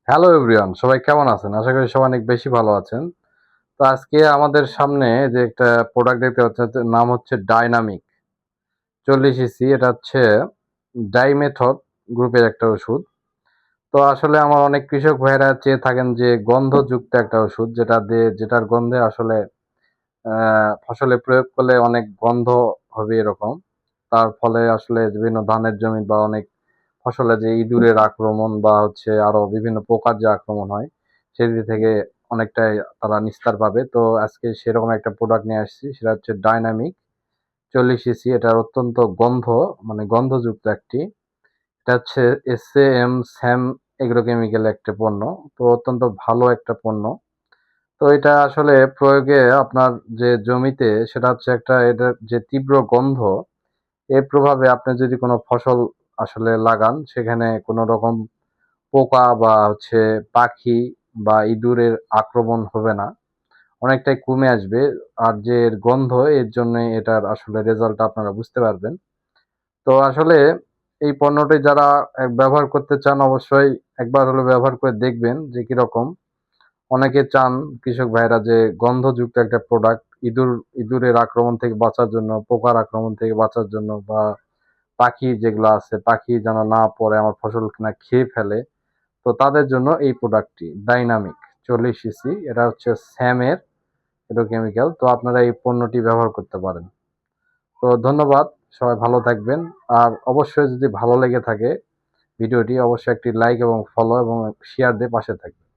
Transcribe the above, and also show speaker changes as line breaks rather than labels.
Hello everyone, সবাই কেমন আছেন? আশা করি সবাই অনেক বেশি ভালো আছেন। তো আজকে আমাদের সামনে যে একটা প্রোডাক্ট দেখতে পাচ্ছেন, এটার নাম হচ্ছে ডাইনামিক 40 এটা হচ্ছে ডাইমেথড গ্রুপের একটা ওষুধ। তো আসলে আমার অনেক কৃষক ভাইরা চেয়ে থাকেন যে গন্ধযুক্ত একটা ওষুধ যেটার গন্ধে আসলে ফসলে প্রয়োগ করলে অনেক গন্ধ হবে এরকম। তার ফলে আসলে বিভিন্ন ধানের জমি বা অনেক ফসলে যে ইঁদুরের আক্রমণ বা হচ্ছে আরো বিভিন্ন পোকার যে আক্রমণ হয় সেদিক থেকে অনেকটাই তারা নিস্তার পাবে। তো আজকে সেরকম একটা প্রোডাক্ট নিয়ে আসছি, সেটা হচ্ছে ডাইনামিক 40 এটার অত্যন্ত গন্ধযুক্ত একটি, এটা হচ্ছে এসএএম স্যাম এগ্রোকেমিক্যাল একটা পণ্য। তো অত্যন্ত ভালো একটা পণ্য। তো এটা আসলে প্রয়োগে আপনার যে জমিতে সেটা হচ্ছে এটার যে তীব্র গন্ধ, এর প্রভাবে আপনি যদি কোনো ফসল আসলে লাগান সেখানে কোনো রকম পোকা বা হচ্ছে পাখি বা ইঁদুরের আক্রমণ হবে না, অনেকটাই কমে আসবে। আর যে এর গন্ধ, এর জন্য এটার আসলে রেজাল্ট আপনারা বুঝতে পারবেন। তো আসলে এই পণ্যটি যারা ব্যবহার করতে চান অবশ্যই একবার হলে ব্যবহার করে দেখবেন যে কিরকম। অনেকে চান কৃষক ভাইরা যে গন্ধযুক্ত একটা প্রোডাক্ট, ইঁদুরের আক্রমণ থেকে বাঁচার জন্য, পোকার আক্রমণ থেকে বাঁচার জন্য, বা পাখি যেগুলো আছে পাখি যেন না পড়ে আমার ফসল না খেয়ে ফেলে। তো তাদের জন্য এই প্রোডাক্টটি ডাইনামিক 40 এটা হচ্ছে স্যামের পেট্রোকেমিক্যাল। তো আপনারা এই পণ্যটি ব্যবহার করতে পারেন। তো ধন্যবাদ, সবাই ভালো থাকবেন। আর অবশ্যই যদি ভালো লেগে থাকে ভিডিওটি, অবশ্যই একটি লাইক এবং ফলো এবং শেয়ার দিয়ে পাশে থাকবেন।